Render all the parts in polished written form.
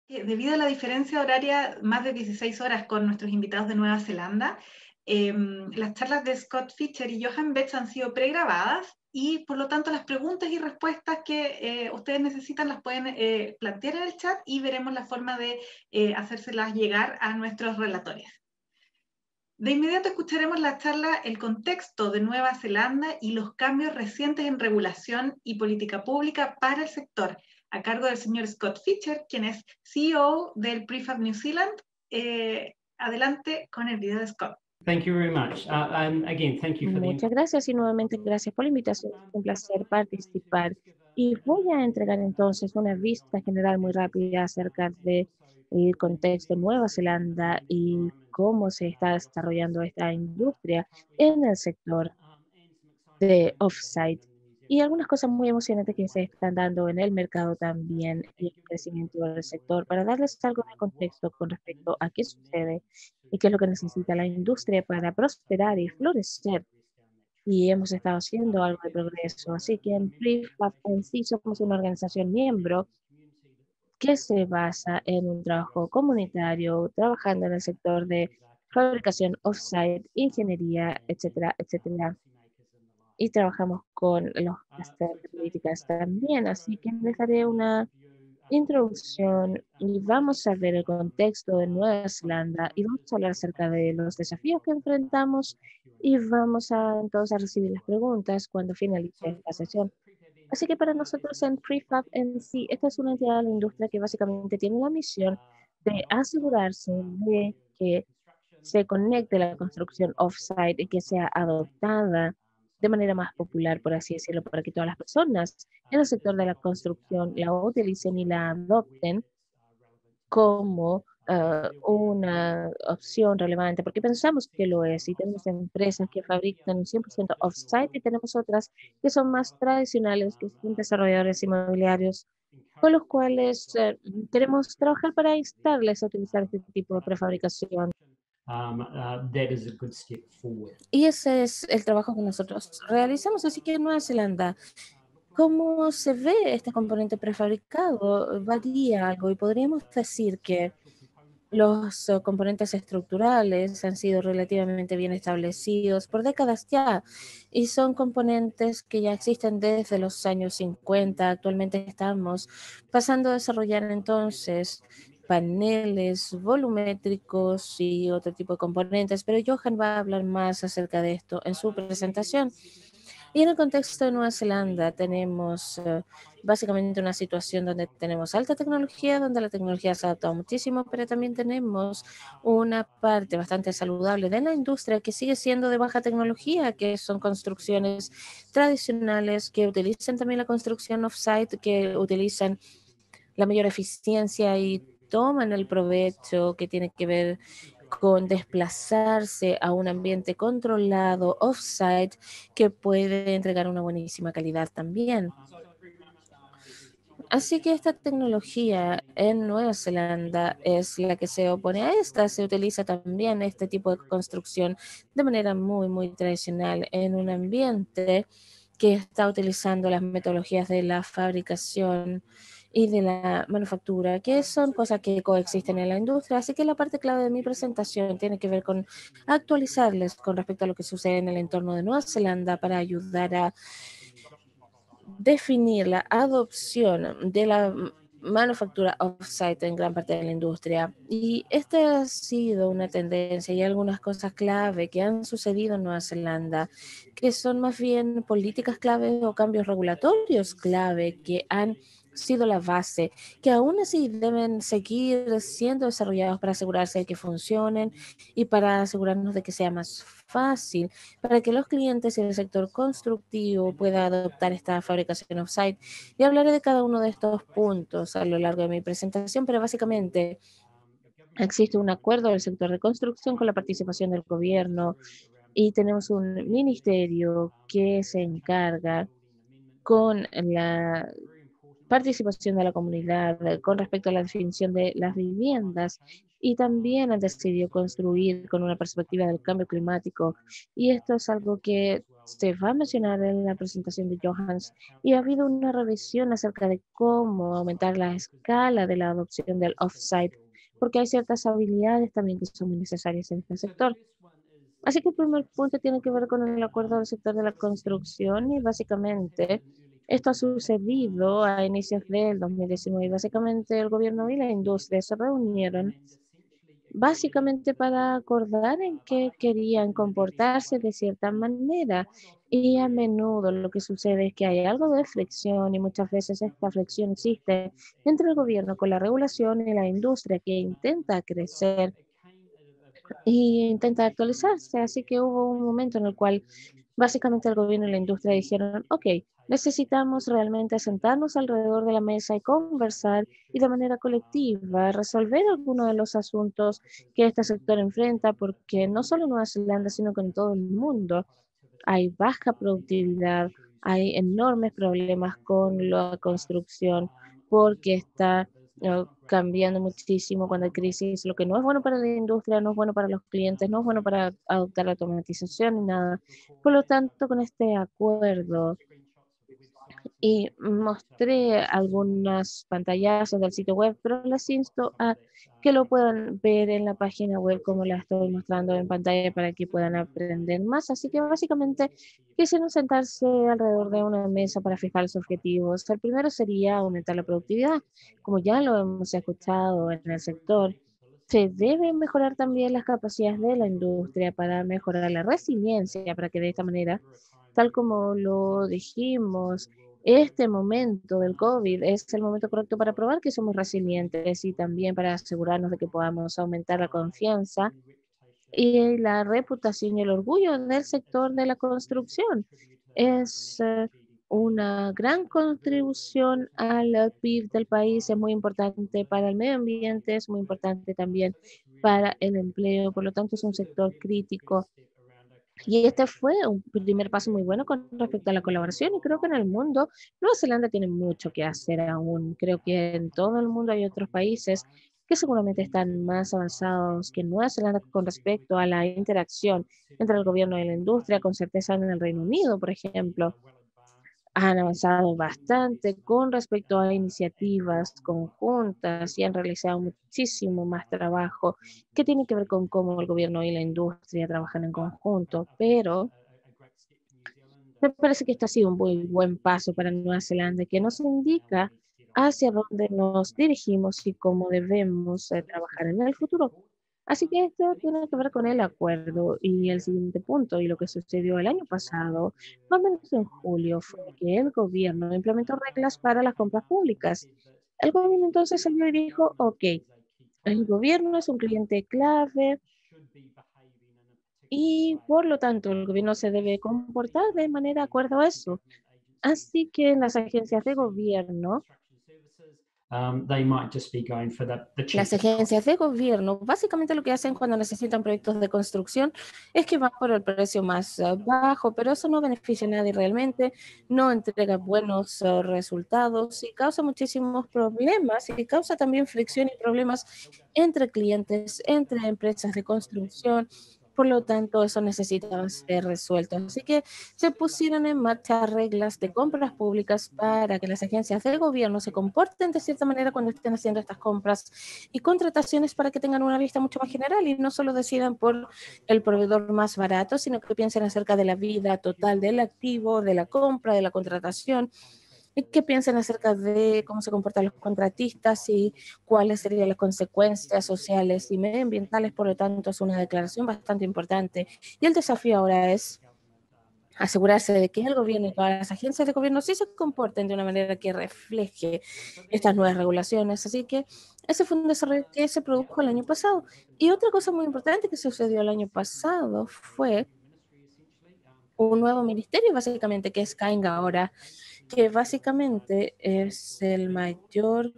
Debido a la diferencia horaria, más de 16 horas con nuestros invitados de Nueva Zelanda, las charlas de Scott Fischer y Johan Betts han sido pregrabadas y por lo tanto las preguntas y respuestas que ustedes necesitan las pueden plantear en el chat y veremos la forma de hacérselas llegar a nuestros relatores. De inmediato escucharemos la charla El contexto de Nueva Zelanda y los cambios recientes en regulación y política pública para el sector, a cargo del señor Scott Fischer, quien es CEO del Prefab New Zealand. Adelante con el video de Scott. Thank you very much. Again, thank you for the Muchas gracias y nuevamente gracias por la invitación. Es un placer participar. Y voy a entregar entonces una vista general muy rápida acerca del contexto de Nueva Zelanda y cómo se está desarrollando esta industria en el sector de offsite y algunas cosas muy emocionantes que se están dando en el mercado también y el crecimiento del sector para darles algo de contexto con respecto a qué sucede y qué es lo que necesita la industria para prosperar y florecer. Y hemos estado haciendo algo de progreso. Así que en Prefab en sí somos una organización miembro que se basa en un trabajo comunitario, trabajando en el sector de fabricación offsite, ingeniería, etcétera, etcétera, y trabajamos con los clusters de políticas también. Así que les daré una introducción y vamos a ver el contexto de Nueva Zelanda y vamos a hablar acerca de los desafíos que enfrentamos y vamos a entonces a recibir las preguntas cuando finalice esta sesión. Así que para nosotros en Prefab en sí, esta es una entidad de la industria que básicamente tiene la misión de asegurarse de que se conecte la construcción offsite y que sea adoptada de manera más popular, por así decirlo, para que todas las personas en el sector de la construcción la utilicen y la adopten como una opción relevante, porque pensamos que lo es, y tenemos empresas que fabrican un 100% off-site y tenemos otras que son más tradicionales, que son desarrolladores inmobiliarios, con los cuales queremos trabajar para instarles a utilizar este tipo de prefabricación. that is a good step forward. Y ese es el trabajo que nosotros realizamos, así que en Nueva Zelanda, ¿cómo se ve este componente prefabricado? Varía algo y podríamos decir que los componentes estructurales han sido relativamente bien establecidos por décadas ya y son componentes que ya existen desde los años 50. Actualmente estamos pasando a desarrollar entonces paneles volumétricos y otro tipo de componentes, pero Johan va a hablar más acerca de esto en su presentación. Y en el contexto de Nueva Zelanda tenemos básicamente una situación donde tenemos alta tecnología, donde la tecnología se ha adaptado muchísimo, pero también tenemos una parte bastante saludable de la industria que sigue siendo de baja tecnología, que son construcciones tradicionales que utilizan también la construcción off-site, que utilizan la mayor eficiencia y toman el provecho que tiene que ver con desplazarse a un ambiente controlado, off-site, que puede entregar una buenísima calidad también. Así que esta tecnología en Nueva Zelanda es la que se opone a esta. Se utiliza también este tipo de construcción de manera muy, muy tradicional en un ambiente que está utilizando las metodologías de la fabricación y de la manufactura, que son cosas que coexisten en la industria. Así que la parte clave de mi presentación tiene que ver con actualizarles con respecto a lo que sucede en el entorno de Nueva Zelanda para ayudar a definir la adopción de la manufactura off-site en gran parte de la industria. Y esta ha sido una tendencia y algunas cosas clave que han sucedido en Nueva Zelanda, que son más bien políticas clave o cambios regulatorios clave que han sido la base, que aún así deben seguir siendo desarrollados para asegurarse de que funcionen y para asegurarnos de que sea más fácil para que los clientes y el sector constructivo pueda adoptar esta fabricación off-site. Y hablaré de cada uno de estos puntos a lo largo de mi presentación, pero básicamente existe un acuerdo del sector de construcción con la participación del gobierno y tenemos un ministerio que se encarga con la participación de la comunidad con respecto a la definición de las viviendas, y también han decidido construir con una perspectiva del cambio climático. Y esto es algo que se va a mencionar en la presentación de Johannes, y ha habido una revisión acerca de cómo aumentar la escala de la adopción del off-site, porque hay ciertas habilidades también que son muy necesarias en este sector. Así que el primer punto tiene que ver con el acuerdo del sector de la construcción, y básicamente esto ha sucedido a inicios del 2019, y básicamente el gobierno y la industria se reunieron básicamente para acordar en qué querían comportarse de cierta manera. Y a menudo lo que sucede es que hay algo de fricción, y muchas veces esta fricción existe entre el gobierno con la regulación y la industria que intenta crecer y intenta actualizarse. Así que hubo un momento en el cual básicamente el gobierno y la industria dijeron, ok, necesitamos realmente sentarnos alrededor de la mesa y conversar, y de manera colectiva resolver algunos de los asuntos que este sector enfrenta, porque no solo en Nueva Zelanda, sino que en todo el mundo hay baja productividad, hay enormes problemas con la construcción, porque está cambiando muchísimo cuando hay crisis, lo que no es bueno para la industria, no es bueno para los clientes, no es bueno para adoptar la automatización ni nada. Por lo tanto, con este acuerdo, y mostré algunas pantallazos del sitio web, pero les insto a que lo puedan ver en la página web como la estoy mostrando en pantalla para que puedan aprender más. Así que básicamente quisieron sentarse alrededor de una mesa para fijar los objetivos. El primero sería aumentar la productividad, como ya lo hemos escuchado en el sector. Se deben mejorar también las capacidades de la industria para mejorar la resiliencia, para que de esta manera, tal como lo dijimos, este momento del COVID es el momento correcto para probar que somos resilientes, y también para asegurarnos de que podamos aumentar la confianza y la reputación y el orgullo del sector de la construcción. Es una gran contribución al PIB del país, es muy importante para el medio ambiente, es muy importante también para el empleo, por lo tanto es un sector crítico. Y este fue un primer paso muy bueno con respecto a la colaboración, y creo que en el mundo Nueva Zelanda tiene mucho que hacer aún. Creo que en todo el mundo hay otros países que seguramente están más avanzados que Nueva Zelanda con respecto a la interacción entre el gobierno y la industria. Con certeza en el Reino Unido, por ejemplo, han avanzado bastante con respecto a iniciativas conjuntas, y han realizado muchísimo más trabajo que tiene que ver con cómo el gobierno y la industria trabajan en conjunto. Pero me parece que este ha sido un muy buen paso para Nueva Zelanda, que nos indica hacia dónde nos dirigimos y cómo debemos trabajar en el futuro. Así que esto tiene que ver con el acuerdo, y el siguiente punto, y lo que sucedió el año pasado, más o menos en julio, fue que el gobierno implementó reglas para las compras públicas. El gobierno entonces salió y dijo, ok, el gobierno es un cliente clave, y por lo tanto el gobierno se debe comportar de manera de acuerdo a eso. Así que las agencias de gobierno, They might just be going for the las cheapest cost. agencias de gobierno básicamente lo que hacen cuando necesitan proyectos de construcción es que van por el precio más bajo, pero eso no beneficia a nadie realmente, no entrega buenos resultados, y causa muchísimos problemas, y causa también fricción y problemas entre clientes, entre empresas de construcción. Por lo tanto, eso necesita ser resuelto. Así que se pusieron en marcha reglas de compras públicas para que las agencias de gobierno se comporten de cierta manera cuando estén haciendo estas compras y contrataciones, para que tengan una vista mucho más general y no solo decidan por el proveedor más barato, sino que piensen acerca de la vida total del activo, de la compra, de la contratación, y que piensen acerca de cómo se comportan los contratistas y cuáles serían las consecuencias sociales y medioambientales. Por lo tanto, es una declaración bastante importante. Y el desafío ahora es asegurarse de que el gobierno y todas las agencias de gobierno sí se comporten de una manera que refleje estas nuevas regulaciones. Así que ese fue un desarrollo que se produjo el año pasado. Y otra cosa muy importante que sucedió el año pasado fue un nuevo ministerio, básicamente, que es Kainga ahora, que básicamente es el mayor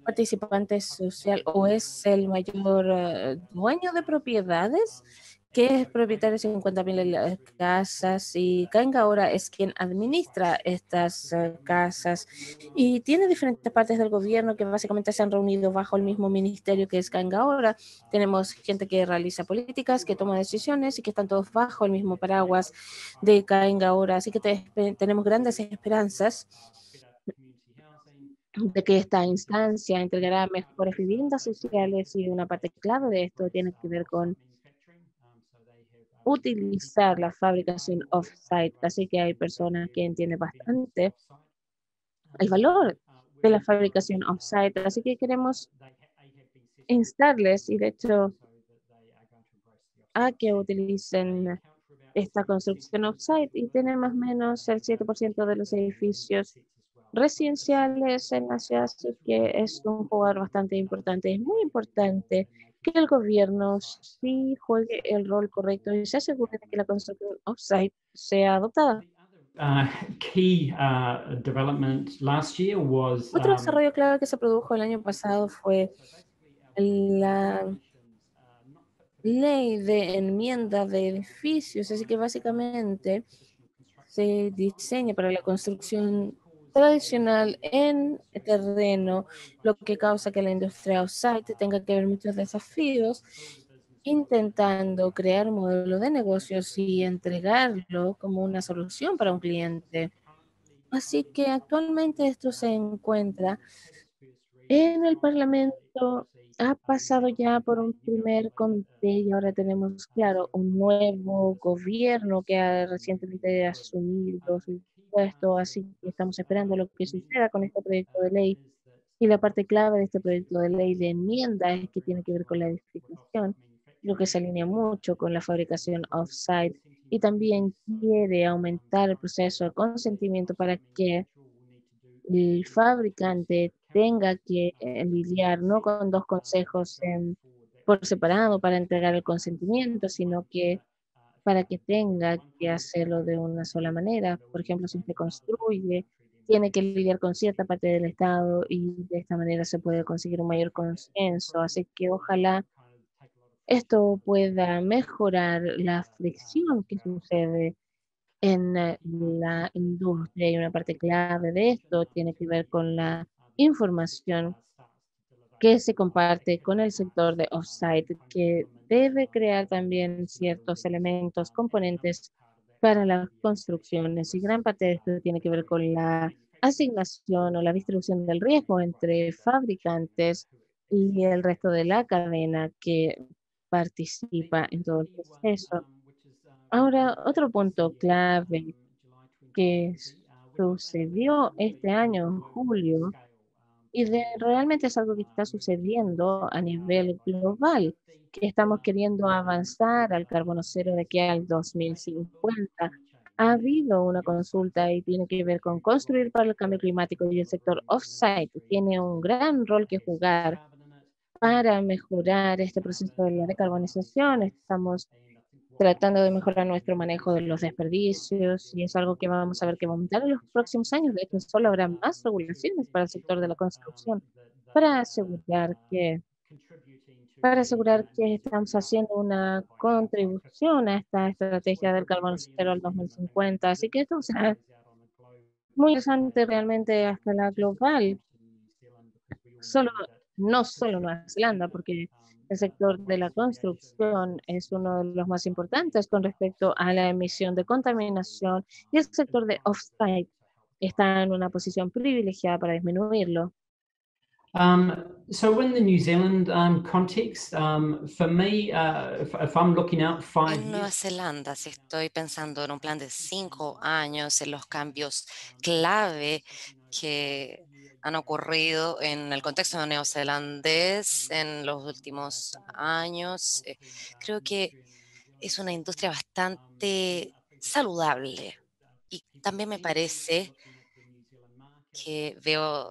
participante social, o es el mayor dueño de propiedades que es propietario de 50.000 casas, y Kainga ahora es quien administra estas casas, y tiene diferentes partes del gobierno que básicamente se han reunido bajo el mismo ministerio que es Kainga ahora. Tenemos gente que realiza políticas, que toma decisiones y que están todos bajo el mismo paraguas de Kainga ahora. Así que tenemos grandes esperanzas de que esta instancia entregará mejores viviendas sociales, y una parte clave de esto tiene que ver con utilizar la fabricación off-site. Así que hay personas que entienden bastante el valor de la fabricación off-site. Así que queremos instarles, y de hecho a que utilicen esta construcción off-site, y tiene más o menos el 7% de los edificios residenciales en la ciudad, así que es un jugador bastante importante. Es muy importante que el gobierno sí juegue el rol correcto y se asegure de que la construcción off-site sea adoptada. Uh, Key development last year was Otro desarrollo clave que se produjo el año pasado fue la ley de enmienda de edificios, así que básicamente se diseña para la construcción tradicional en terreno, lo que causa que la industria off-site tenga que ver muchos desafíos intentando crear un modelo de negocios y entregarlo como una solución para un cliente. Así que actualmente esto se encuentra en el Parlamento, ha pasado ya por un primer comité, y ahora tenemos, claro, un nuevo gobierno que ha recientemente asumido su puesto, así que estamos esperando lo que suceda con este proyecto de ley. Y la parte clave de este proyecto de ley de enmienda es que tiene que ver con la edificación, lo que se alinea mucho con la fabricación off-site, y también quiere aumentar el proceso de consentimiento para que el fabricante tenga que lidiar no con dos consejos por separado para entregar el consentimiento, sino que para que tenga que hacerlo de una sola manera. Por ejemplo, si se construye, tiene que lidiar con cierta parte del Estado, y de esta manera se puede conseguir un mayor consenso. Así que ojalá esto pueda mejorar la fricción que sucede en la industria, y una parte clave de esto tiene que ver con la información que se comparte con el sector de offsite, que debe crear también ciertos elementos, componentes para las construcciones. Y gran parte de esto tiene que ver con la asignación o la distribución del riesgo entre fabricantes y el resto de la cadena que participa en todo el proceso. Ahora, otro punto clave que sucedió este año en julio, y realmente es algo que está sucediendo a nivel global, que estamos queriendo avanzar al carbono cero de aquí al 2050. Ha habido una consulta y tiene que ver con construir para el cambio climático, y el sector off-site tiene un gran rol que jugar para mejorar este proceso de la decarbonización. Estamos tratando de mejorar nuestro manejo de los desperdicios, y es algo que vamos a ver que va a aumentar en los próximos años. De hecho, solo habrá más regulaciones para el sector de la construcción para asegurar que, estamos haciendo una contribución a esta estrategia del carbono cero al 2050. Así que esto será muy interesante realmente a escala global, solo, no solo Nueva Zelanda, porque el sector de la construcción es uno de los más importantes con respecto a la emisión de contaminación, y el sector de off-site está en una posición privilegiada para disminuirlo. So in the New Zealand context, for me, if I'm looking out 5 En Nueva years, Zelanda, si estoy pensando en un plan de 5 años, en los cambios clave que han ocurrido en el contexto neozelandés en los últimos años, creo que es una industria bastante saludable. Y también me parece que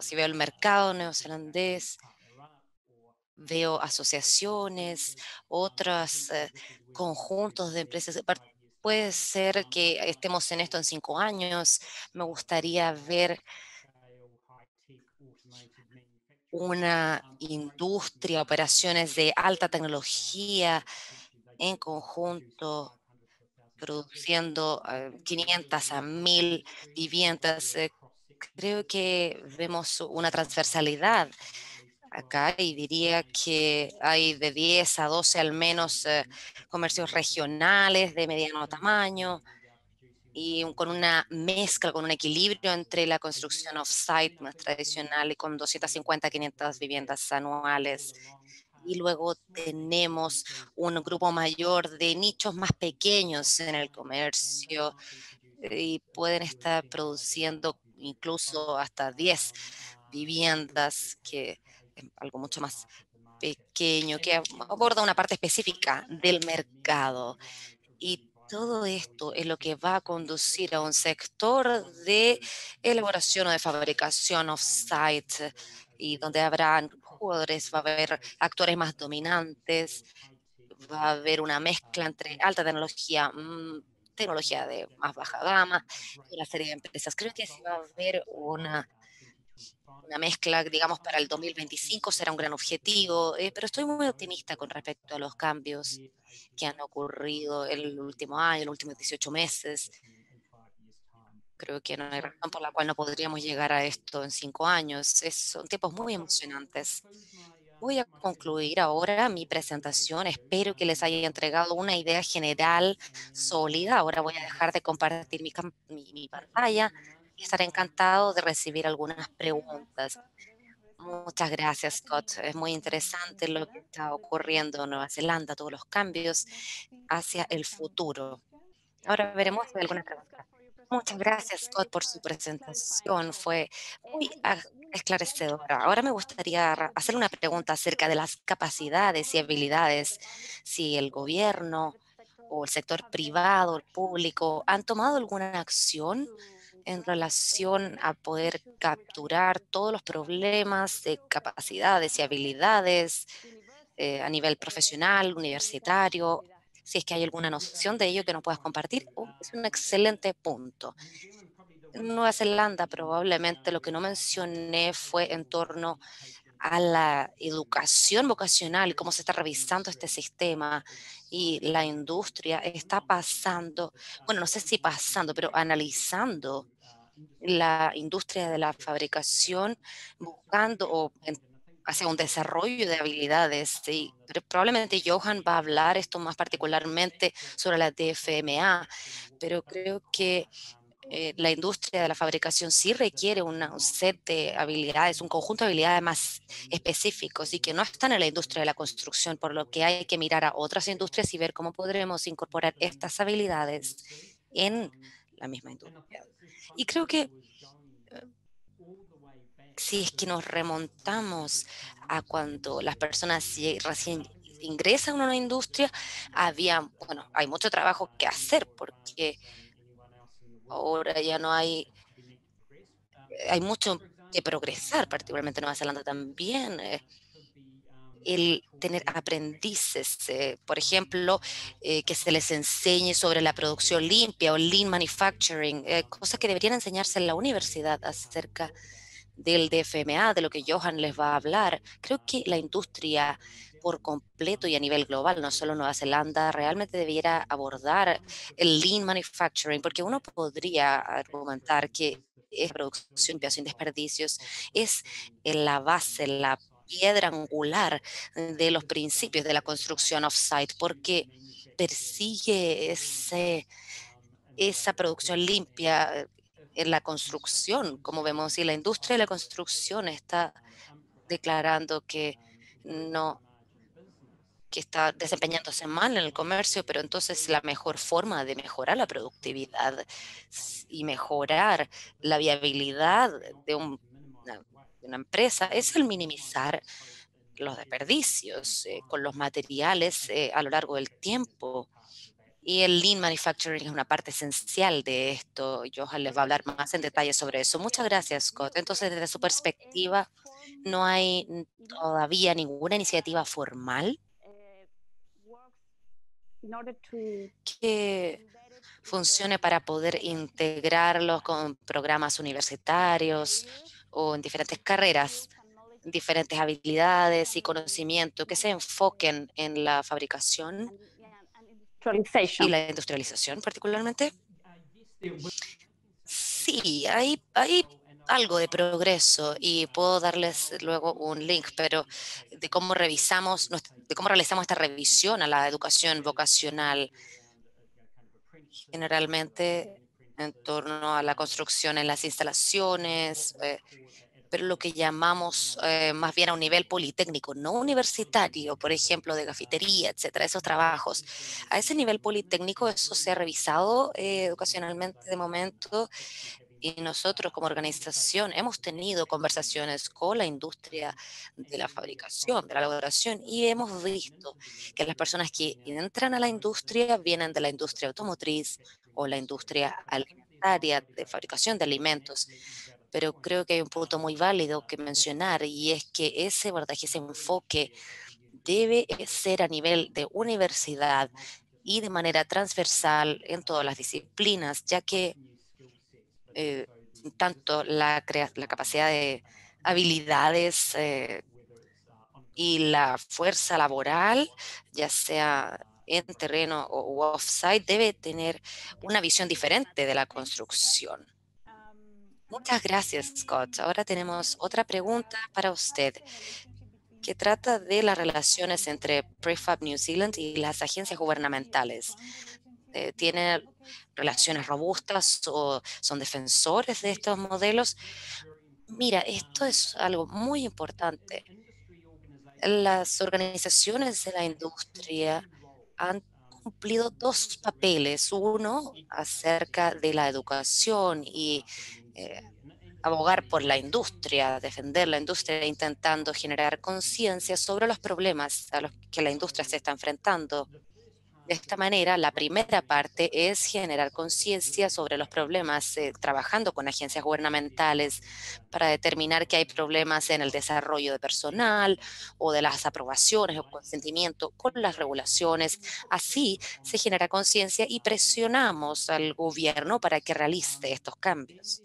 si veo el mercado neozelandés, veo asociaciones, otros conjuntos de empresas. Puede ser que estemos en esto en 5 años. Me gustaría ver una industria, operaciones de alta tecnología en conjunto produciendo 500 a 1000 viviendas. Creo que vemos una transversalidad acá y diría que hay de 10 a 12 al menos comercios regionales de mediano tamaño y con una mezcla, con un equilibrio entre la construcción off-site más tradicional y con 250 a 500 viviendas anuales. Y luego tenemos un grupo mayor de nichos más pequeños en el comercio y pueden estar produciendo incluso hasta 10 viviendas, que es algo mucho más pequeño, que aborda una parte específica del mercado. Y todo esto es lo que va a conducir a un sector de elaboración o de fabricación off-site y donde habrán jugadores, va a haber actores más dominantes, va a haber una mezcla entre alta tecnología, tecnología de más baja gama, y una serie de empresas. Creo que sí va a haber una mezcla, digamos, para el 2025 será un gran objetivo, pero estoy muy optimista con respecto a los cambios que han ocurrido el último año, los últimos 18 meses. Creo que no hay razón por la cual no podríamos llegar a esto en 5 años. Son tiempos muy emocionantes. Voy a concluir ahora mi presentación. Espero que les haya entregado una idea general sólida. Ahora voy a dejar de compartir mi pantalla y estaré encantado de recibir algunas preguntas. Muchas gracias, Scott. Es muy interesante lo que está ocurriendo en Nueva Zelanda, todos los cambios hacia el futuro. Ahora veremos si hay alguna pregunta. Muchas gracias, Scott, por su presentación. Fue muy esclarecedora. Ahora me gustaría hacer una pregunta acerca de las capacidades y habilidades. Si el gobierno o el sector privado, el público, han tomado alguna acción en relación a poder capturar todos los problemas de capacidades y habilidades a nivel profesional, universitario. Si es que hay alguna noción de ello que nos puedas compartir, es un excelente punto. En Nueva Zelanda probablemente lo que no mencioné fue en torno a la educación vocacional y cómo se está revisando este sistema y la industria está pasando, bueno, no sé si pasando, pero analizando la industria de la fabricación, buscando hacia un desarrollo de habilidades. Sí, pero probablemente Johan va a hablar esto más particularmente sobre la DFMA, pero creo que la industria de la fabricación sí requiere un set de habilidades, un conjunto de habilidades más específicos y que no están en la industria de la construcción, por lo que hay que mirar a otras industrias y ver cómo podremos incorporar estas habilidades en la misma industria. Y creo que si es que nos remontamos a cuando las personas recién ingresan a una industria, bueno, hay mucho trabajo que hacer porque ahora ya no hay mucho que progresar, particularmente en Nueva Zelanda también. El tener aprendices, por ejemplo, que se les enseñe sobre la producción limpia o lean manufacturing, cosas que deberían enseñarse en la universidad acerca del DFMA, de lo que Johan les va a hablar. Creo que la industria por completo y a nivel global, no solo Nueva Zelanda, realmente debiera abordar el lean manufacturing, porque uno podría argumentar que es producción limpia sin desperdicios, es la base, la piedra angular de los principios de la construcción off-site, porque persigue esa producción limpia en la construcción, como vemos, y la industria de la construcción está declarando que no, que está desempeñándose mal en el comercio, pero entonces la mejor forma de mejorar la productividad y mejorar la viabilidad de una empresa es el minimizar los desperdicios con los materiales a lo largo del tiempo. Y el lean manufacturing es una parte esencial de esto. Johan les va a hablar más en detalle sobre eso. Muchas gracias, Scott. Entonces, desde su perspectiva, no hay todavía ninguna iniciativa formal que funcione para poder integrarlos con programas universitarios o en diferentes carreras, diferentes habilidades y conocimiento que se enfoquen en la fabricación y la industrialización particularmente. Sí, hay algo de progreso y puedo darles luego un link, pero de cómo realizamos esta revisión a la educación vocacional, generalmente en torno a la construcción en las instalaciones, pero lo que llamamos más bien a un nivel politécnico, no universitario, por ejemplo, de cafetería, etcétera, esos trabajos. A ese nivel politécnico eso se ha revisado educacionalmente de momento y nosotros como organización hemos tenido conversaciones con la industria de la fabricación, de la elaboración y hemos visto que las personas que entran a la industria vienen de la industria automotriz o la industria alimentaria de fabricación de alimentos, pero creo que hay un punto muy válido que mencionar y es que ese abordaje, ese enfoque debe ser a nivel de universidad y de manera transversal en todas las disciplinas, ya que eh, tanto la capacidad de habilidades y la fuerza laboral, ya sea en terreno o off-site, debe tener una visión diferente de la construcción. Muchas gracias, Scott. Ahora tenemos otra pregunta para usted que trata de las relaciones entre Prefab New Zealand y las agencias gubernamentales. ¿Tiene relaciones robustas o son defensores de estos modelos? Mira, esto es algo muy importante. Las organizaciones de la industria han cumplido dos papeles. Uno, acerca de la educación y eh, abogar por la industria, defender la industria, intentando generar conciencia sobre los problemas a los que la industria se está enfrentando. De esta manera, la primera parte es generar conciencia sobre los problemas, trabajando con agencias gubernamentales para determinar que hay problemas en el desarrollo de personal o de las aprobaciones o consentimiento con las regulaciones. Así se genera conciencia y presionamos al gobierno para que realice estos cambios.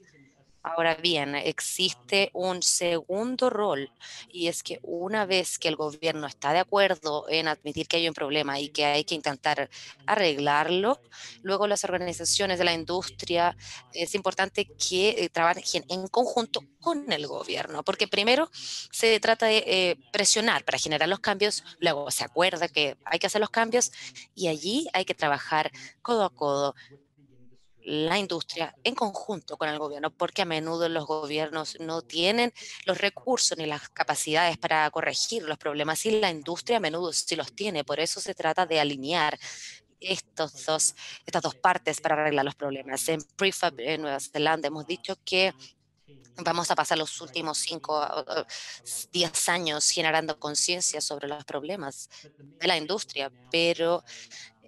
Ahora bien, existe un segundo rol y es que una vez que el gobierno está de acuerdo en admitir que hay un problema y que hay que intentar arreglarlo, luego las organizaciones de la industria es importante que trabajen en conjunto con el gobierno, porque primero se trata de presionar para generar los cambios, luego se acuerda que hay que hacer los cambios y allí hay que trabajar codo a codo la industria en conjunto con el gobierno, porque a menudo los gobiernos no tienen los recursos ni las capacidades para corregir los problemas y la industria a menudo sí los tiene. Por eso se trata de alinear estas dos partes para arreglar los problemas. En Prefab en Nueva Zelanda hemos dicho que vamos a pasar los últimos 10 años generando conciencia sobre los problemas de la industria, pero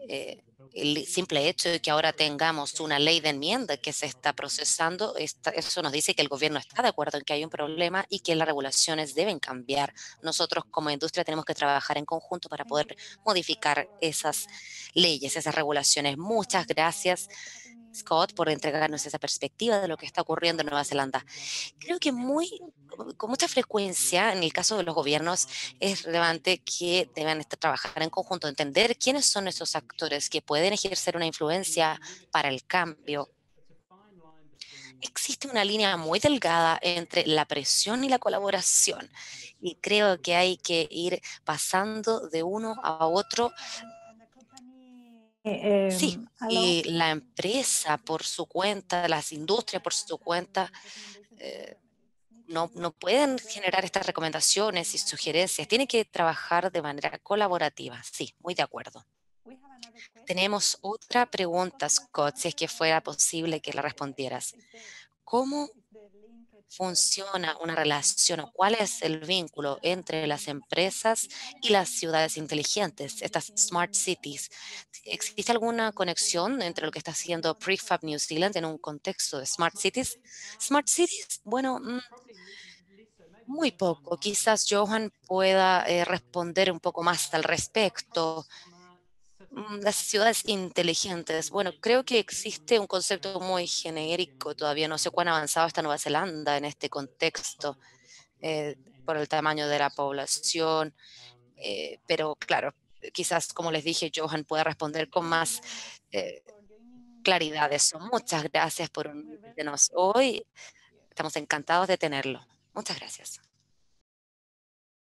eh, el simple hecho de que ahora tengamos una ley de enmienda que se está procesando, eso nos dice que el gobierno está de acuerdo en que hay un problema y que las regulaciones deben cambiar. Nosotros como industria tenemos que trabajar en conjunto para poder modificar esas leyes, esas regulaciones. Muchas gracias, Scott, por entregarnos esa perspectiva de lo que está ocurriendo en Nueva Zelanda. Creo que con mucha frecuencia, en el caso de los gobiernos, es relevante que deben trabajar en conjunto, entender quiénes son esos actores que pueden ejercer una influencia para el cambio. Existe una línea muy delgada entre la presión y la colaboración, y creo que hay que ir pasando de uno a otro. Sí, y la empresa por su cuenta, las industrias por su cuenta, eh, no pueden generar estas recomendaciones y sugerencias. Tienen que trabajar de manera colaborativa. Sí, muy de acuerdo. Tenemos otra pregunta, Scott, si es que fuera posible que la respondieras. ¿Cómo funciona una relación o cuál es el vínculo entre las empresas y las ciudades inteligentes, estas smart cities? ¿Existe alguna conexión entre lo que está haciendo Prefab New Zealand en un contexto de smart cities? Smart cities, bueno, muy poco. Quizás Johan pueda responder un poco más al respecto. Las ciudades inteligentes. Bueno, creo que existe un concepto muy genérico. Todavía no sé cuán avanzado está Nueva Zelanda en este contexto por el tamaño de la población. Pero claro, quizás, como les dije, Johan pueda responder con más claridad de eso. Muchas gracias por unirnos hoy. Estamos encantados de tenerlo. Muchas gracias.